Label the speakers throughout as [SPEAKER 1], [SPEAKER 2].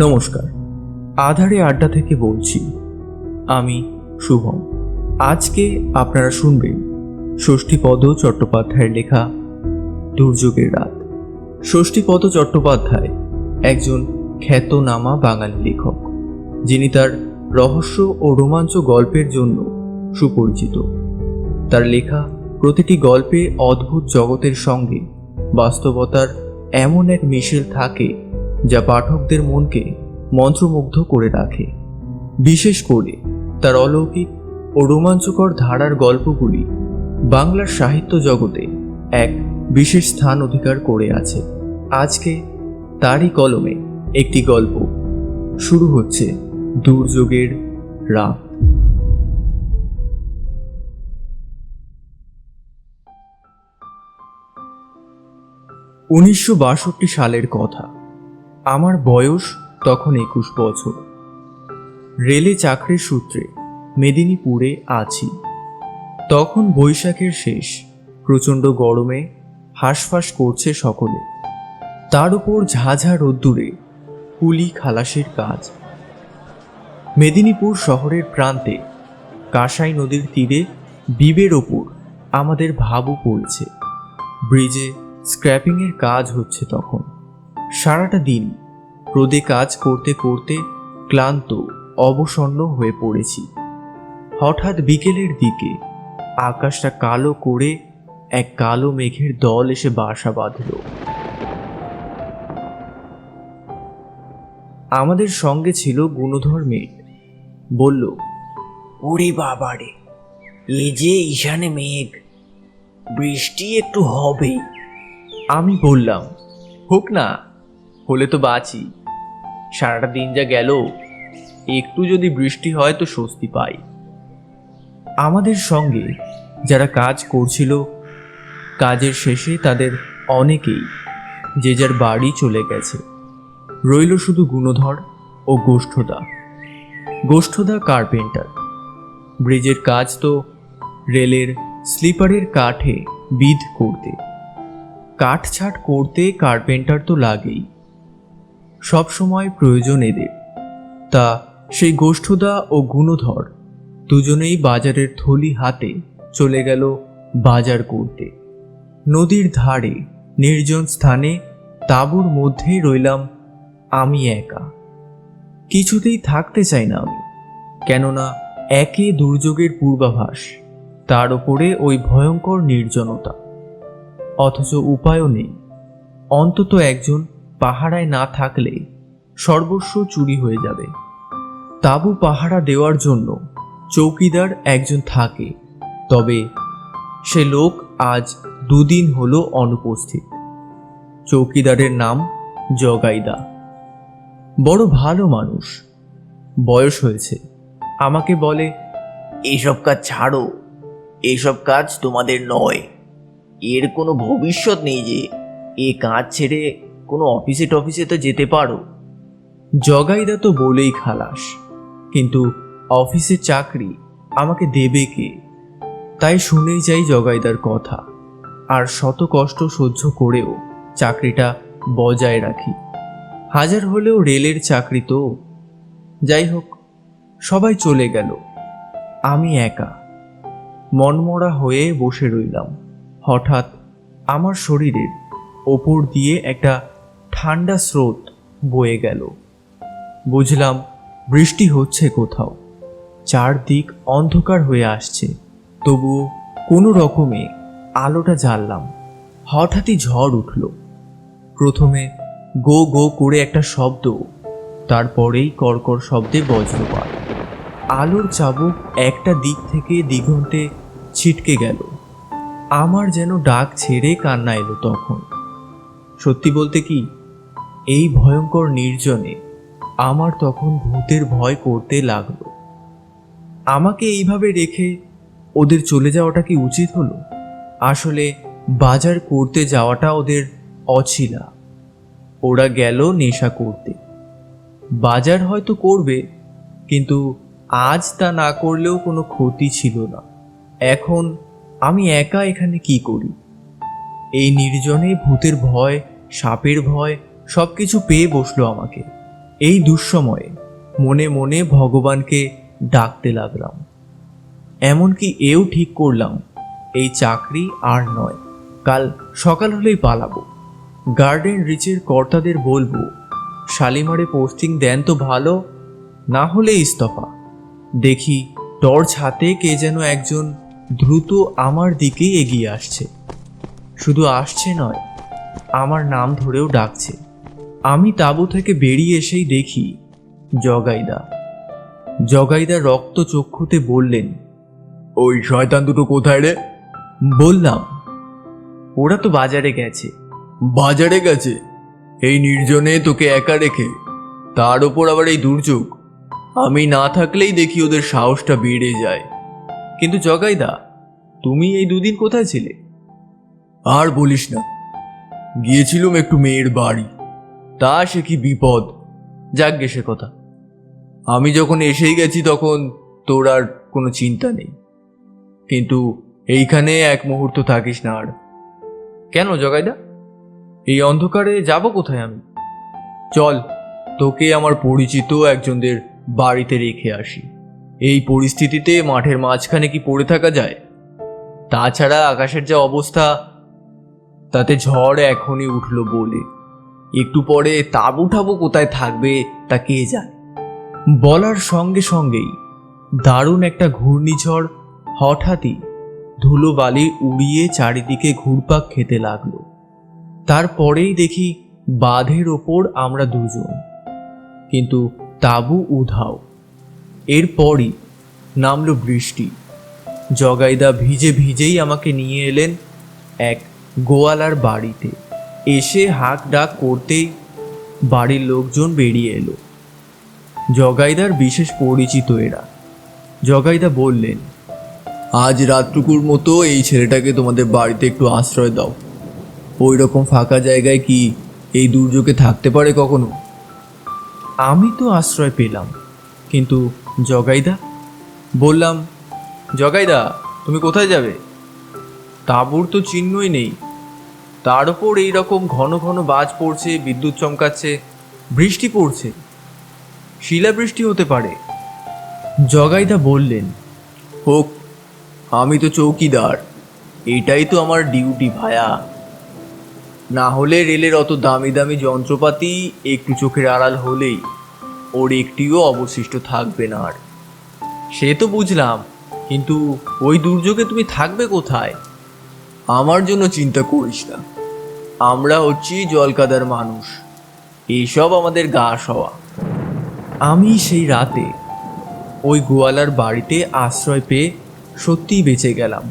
[SPEAKER 1] নমস্কার, আধারে আড্ডা থেকে বলছি। আমি শুভম। আজকে আপনারা শুনবেন ষষ্ঠীপদ চট্টোপাধ্যায়ের লেখা দুর্যোগের রাত। ষষ্ঠীপদ চট্টোপাধ্যায় একজন খ্যাতনামা বাঙালি লেখক, যিনি তার রহস্য ও রোমাঞ্চ গল্পের জন্য সুপরিচিত। তার লেখা প্রতিটি গল্পে অদ্ভুত জগতের সঙ্গে বাস্তবতার এমন এক মিশেল থাকে যা পাঠকদের মনকে মন্ত্রমুগ্ধ করে রাখে। বিশেষ করে তার অলৌকিক ও রোমাঞ্চকর ধারার গল্পগুলি বাংলার সাহিত্য জগতে এক বিশেষ স্থান অধিকার করে আছে। আজকে তারই কলমে একটি গল্প শুরু হচ্ছে, দুর্যোগের রাত। 1962 সালের কথা। আমার বয়স তখন 21 বছর। রেলে চাকরির সূত্রে মেদিনীপুরে আছি। তখন বৈশাখের শেষ, প্রচণ্ড গরমে হাঁসফাঁস করছে সকলে। তার উপর ঝাঝা রোদ্দুরে কুলি খালাসের কাজ। মেদিনীপুর শহরের প্রান্তে কাঁসাই নদীর তীরে বিবের ওপর আমাদের ভাবু পড়েছে। ব্রিজে স্ক্র্যাপিংয়ের কাজ হচ্ছে তখন। সারাটা দিন রোদে কাজ করতে করতে ক্লান্ত অবসন্ন হয়ে পড়েছি। হঠাৎ বিকেলের দিকে আকাশটা কালো করে এক কালো মেঘের দল এসে বাসা বাঁধল। আমাদের সঙ্গে ছিল গুণধর মেঘ। বলল,
[SPEAKER 2] ওরে বাবারে, এ যে ঈশানে মেঘ, বৃষ্টি একটু হবেই।
[SPEAKER 1] আমি বললাম, হোক না, হলে তো বাঁচি। সারাটা দিন যা গেল, একটু যদি বৃষ্টি হয় তো স্বস্তি পাই। আমাদের সঙ্গে যারা কাজ করছিল, কাজের শেষে তাদের অনেকেই যে যার বাড়ি চলে গেছে। রইল শুধু গুণধর ও গোষ্ঠদা। গোষ্ঠদা কার্পেন্টার। ব্রিজের কাজ তো রেলের স্লিপারের কাঠে বিধ করতে। কাটছাট করতে কার্পেন্টার তো লাগেই, সব সময় প্রয়োজন এদের। তা সেই গোষ্ঠদা ও গুণধর দুজনেই বাজারের থলি হাতে চলে গেল বাজার করতে। নদীর ধারে নির্জন স্থানে তাঁবুর মধ্যে রইলাম আমি একা। কিছুতেই থাকতে চাই না আমি, কেননা একে দুর্যোগের পূর্বাভাস, তার ওপরে ওই ভয়ঙ্কর নির্জনতা। অথচ উপায়ও নেই। অন্তত একজন পাহারায় না থাকলে সর্বস্ব চুরি হয়ে যাবে। তাঁবু পাহারা দেওয়ার জন্য চৌকিদার একজন থাকে, তবে সে লোক আজ 2 দিন হলো অনুপস্থিত। চৌকিদারের নাম জগাইদা। বড় ভালো মানুষ, বয়স হয়েছে। আমাকে বলে,
[SPEAKER 2] এইসব কাজ ছাড়ো, এইসব কাজ তোমাদের নয়। এর কোনো ভবিষ্যৎ নেই যে এ কাজ ছেড়ে কোনো অফিসে টফিসে তো যেতে পারো।
[SPEAKER 1] জগাইদা তো বলেই খালাস, কিন্তু অফিসের চাকরি আমাকে দেবে কে? তাই শুনেই যাই জগাইদার কথা, আর শত কষ্ট সহ্য করেও চাকরিটা বজায় রাখি। হাজার হলেও রেলের চাকরি তো। যাই হোক, সবাই চলে গেল, আমি একা মনমরা হয়ে বসে রইলাম। হঠাৎ আমার শরীরের ওপর দিয়ে একটা ঠান্ডা স্রোত বয়ে গেল। বুঝলাম বৃষ্টি হচ্ছে কোথাও। চারদিক অন্ধকার হয়ে আসছে, তবুও কোনো রকমে আলোটা জ্বাললাম। হঠাৎই ঝড় উঠল। প্রথমে গো গো করে একটা শব্দ, তারপরেই কড়কড় শব্দে বজ্রপাত। আলোর চাবুক একটা দিক থেকে দিগন্তে ছিটকে গেল। আমার যেন ডাক ছেড়ে কান্না এলো তখন। সত্যি বলতে কি, এই ভয়ঙ্কর নির্জনে আমার তখন ভূতের ভয় করতে লাগলো। আমাকে এইভাবে রেখে ওদের চলে যাওয়াটা কি উচিত হলো? আসলে বাজার করতে যাওয়াটা ওদের অছিলা। ওরা গেল নেশা করতে। বাজার হয়তো করবে, কিন্তু আজ তা না করলেও কোনো ক্ষতি ছিল না। এখন আমি একা এখানে কি করি? এই নির্জনে ভূতের ভয়, সাপের ভয় সব কিছু পেয়ে বসলো আমাকে। এই দুঃসময়ে মনে মনে ভগবানকে ডাকতে লাগলাম। এমনকি এও ঠিক করলাম এই চাকরি আর নয়, কাল সকাল হলেই পালাবো। গার্ডেন রিচের কর্তাদের বলবো শালিমারে পোস্টিং দেন তো ভালো, না হলে ইস্তফা। দেখি টর্চ হাতে কে যেন একজন দ্রুত আমার দিকে এগিয়ে আসছে। শুধু আসছে নয়, আমার নাম ধরেও ডাকছে। আমি তাঁবু থেকে বেরিয়ে এসেই দেখি জগাইদা। জগাইদা রক্ত চক্ষুতে বললেন,
[SPEAKER 2] ওই শয়তান দুটো কোথায় রে?
[SPEAKER 1] বললাম, ওরা তো বাজারে গেছে।
[SPEAKER 2] বাজারে গেছে? এই নির্জনে তোকে একা রেখে? তার ওপর আবার এই দুর্যোগ। আমি না থাকলেই দেখি ওদের সাহসটা বেড়ে যায়।
[SPEAKER 1] কিন্তু জগাইদা, তুমি এই দুদিন কোথায় ছিলে?
[SPEAKER 2] আর বলিস না, গিয়েছিলুম একটু মেয়ের বাড়ি। তা সে কি বিপদ!
[SPEAKER 1] যাকগে সে কথা।
[SPEAKER 2] আমি যখন এসেই গেছি তখন তোর আর কোনো চিন্তা নেই, কিন্তু এইখানে এক মুহূর্ত থাকিস না আর।
[SPEAKER 1] কেন জগাইদা? এই অন্ধকারে যাব কোথায় আমি?
[SPEAKER 2] চল, তোকে আমার পরিচিত একজনদের বাড়িতে রেখে আসি। এই পরিস্থিতিতে মাঠের মাঝখানে কি পড়ে থাকা যায়? তাছাড়া আকাশের যা অবস্থা, তাতে ঝড় এখনই উঠলো বলে একটু পরে তাঁবু ঠাবু কোথায় থাকবে তা কে জানে।
[SPEAKER 1] বলার সঙ্গে সঙ্গেই দারুণ একটা ঘূর্ণিঝড় হঠাৎই ধুলোবালি উড়িয়ে চারিদিকে ঘুরপাক খেতে লাগলো। তারপরেই দেখি বাঁধের ওপর আমরা দুজন, কিন্তু তাঁবু উধাও। এরপরই নামলো বৃষ্টি। জগাইদা ভিজে ভিজেই আমাকে নিয়ে এলেন এক গোয়ালার বাড়িতে। এসে হাঁক ডাক করতেই বাড়ির লোকজন বেরিয়ে এলো। জগাইদার বিশেষ পরিচিত এরা। জগাইদা বললেন,
[SPEAKER 2] আজ রাতটুকুর মতো এই ছেলেটাকে তোমাদের বাড়িতে একটু আশ্রয় দাও। ওই রকম ফাঁকা জায়গায় কি এই দুর্যোগে থাকতে পারে কখনো?
[SPEAKER 1] আমি তো আশ্রয় পেলাম, কিন্তু জগাইদা? বললাম, জগাইদা তুমি কোথায় যাবে? তাঁবুর তো চিহ্নই নেই। তার উপর এই রকম ঘন ঘন বাজ পড়ছে, বিদ্যুৎ চমকাচ্ছে, বৃষ্টি পড়ছে, শিলাবৃষ্টি হতে পারে। জগাইদা বললেন,
[SPEAKER 2] হোক, আমি তো চৌকিদার, এটাই তো আমার ডিউটি ভায়া। না হলে রেলের অত দামি দামি যন্ত্রপাতি একটু চোখের আড়াল হলেই ওর একটিও অবশিষ্ট থাকবে না আর।
[SPEAKER 1] সে তো বুঝলাম, কিন্তু ওই দুর্যোগে তুমি থাকবে কোথায়?
[SPEAKER 2] আমার জন্য চিন্তা করিস না, আমরা হচ্ছি জলকাদার মানুষ, এইসব আমাদের গা সওয়া।
[SPEAKER 1] আমি সেই রাতে ওই গোয়ালার বাড়িতে আশ্রয় পেয়ে সত্যিই বেঁচে গেলাম।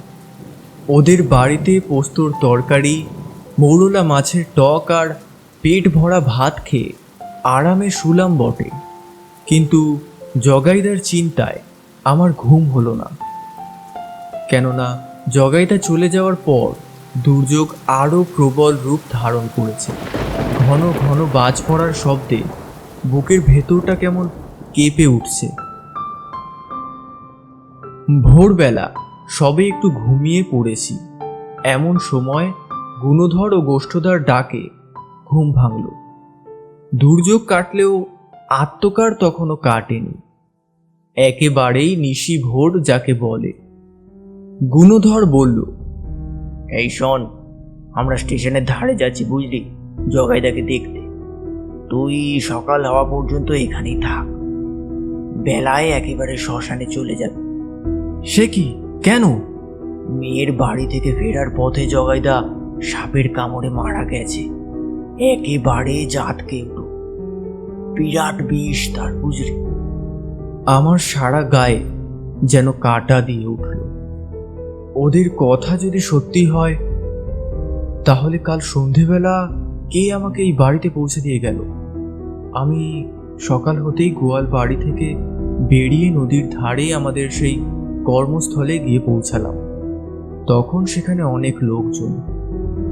[SPEAKER 1] ওদের বাড়িতে পোস্তর তরকারি, মৌরলা মাছের টক আর পেট ভরা ভাত খেয়ে আরামে শুলাম বটে, কিন্তু জগাইদার চিন্তায় আমার ঘুম হলো না। কেননা জগাইদা চলে যাওয়ার পর দুর্যোগ আরও প্রবল রূপ ধারণ করেছে। ঘন ঘন বাজ পড়ার শব্দে বুকের ভেতরটা কেমন কেঁপে উঠছে। ভোরবেলা সবে একটু ঘুমিয়ে পড়েছি, এমন সময় গুণধর ও গোষ্ঠধর ডাকে ঘুম ভাঙল। দুর্যোগ কাটলেও আত্মকার তখনও কাটেনি, একেবারেই নিশি ভোর যাকে বলে। গুণধর বলল,
[SPEAKER 2] এই শোন, আমরা স্টেশনের ধারে যাচ্ছি বুঝলি, জগাইদাকে দেখতে। তুই সকাল হওয়া পর্যন্ত এখানেই থাক, বেলায় একেবারে শ্মশানে চলে যাবে।
[SPEAKER 1] সে কি, কেন?
[SPEAKER 2] মেয়ের বাড়ি থেকে ফেরার পথে জগাইদা সাপের কামড়ে মারা গেছে, একেবারে জাতকে উঠো, বিরাট বিষ তার, বুঝলি।
[SPEAKER 1] আমার সারা গায়ে যেন কাঁটা দিয়ে উঠল। ওদের কথা যদি সত্যি হয়, তাহলে কাল সন্ধেবেলা কে আমাকে এই বাড়িতে পৌঁছে দিয়ে গেল? আমি সকাল হতেই গোয়াল বাড়ি থেকে বেরিয়ে নদীর ধারে আমাদের সেই কর্মস্থলে গিয়ে পৌঁছালাম। তখন সেখানে অনেক লোকজন,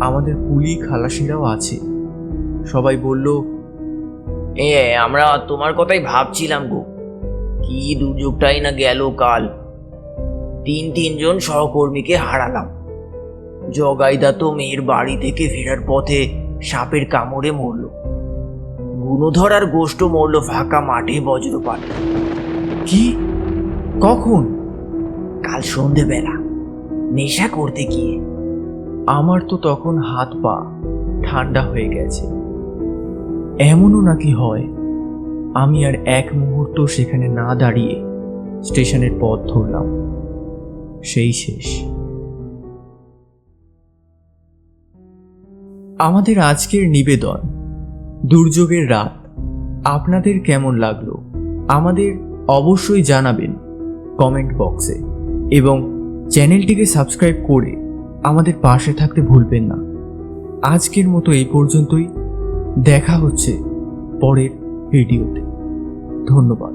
[SPEAKER 1] আমাদের কুলি খালাসিরাও আছে। সবাই বলল,
[SPEAKER 2] আমরা তোমার কথাই ভাবছিলাম গো, কি দুর্যোগটাই না গেল কাল। তিনজন সহকর্মীকে হারালাম। জগাইদা তো মেয়ের বাড়ি থেকে ফেরার পথে সাপের কামড়ে মরল।
[SPEAKER 3] গুণধর আর গোষ্ঠ মরল ফাঁকা মাঠে বজ্রপাত।
[SPEAKER 1] কি? কখন?
[SPEAKER 3] কাল সন্ধেবেলা নেশা করতে গিয়ে।
[SPEAKER 1] আমার তো তখন হাত পা ঠান্ডা হয়ে গেছে। এমনও নাকি হয় আমি আর এক মুহূর্ত সেখানে না দাঁড়িয়ে স্টেশনের পথ ধরলাম। সেই শেষ। আমাদের আজকের নিবেদন দুর্যোগের রাত আপনাদের কেমন লাগলো আমাদের অবশ্যই জানাবেন কমেন্ট বক্সে, এবং চ্যানেলটিকে সাবস্ক্রাইব করে আমাদের পাশে থাকতে ভুলবেন না। আজকের মতো এই পর্যন্তই। দেখা হচ্ছে পরের ভিডিওতে। ধন্যবাদ।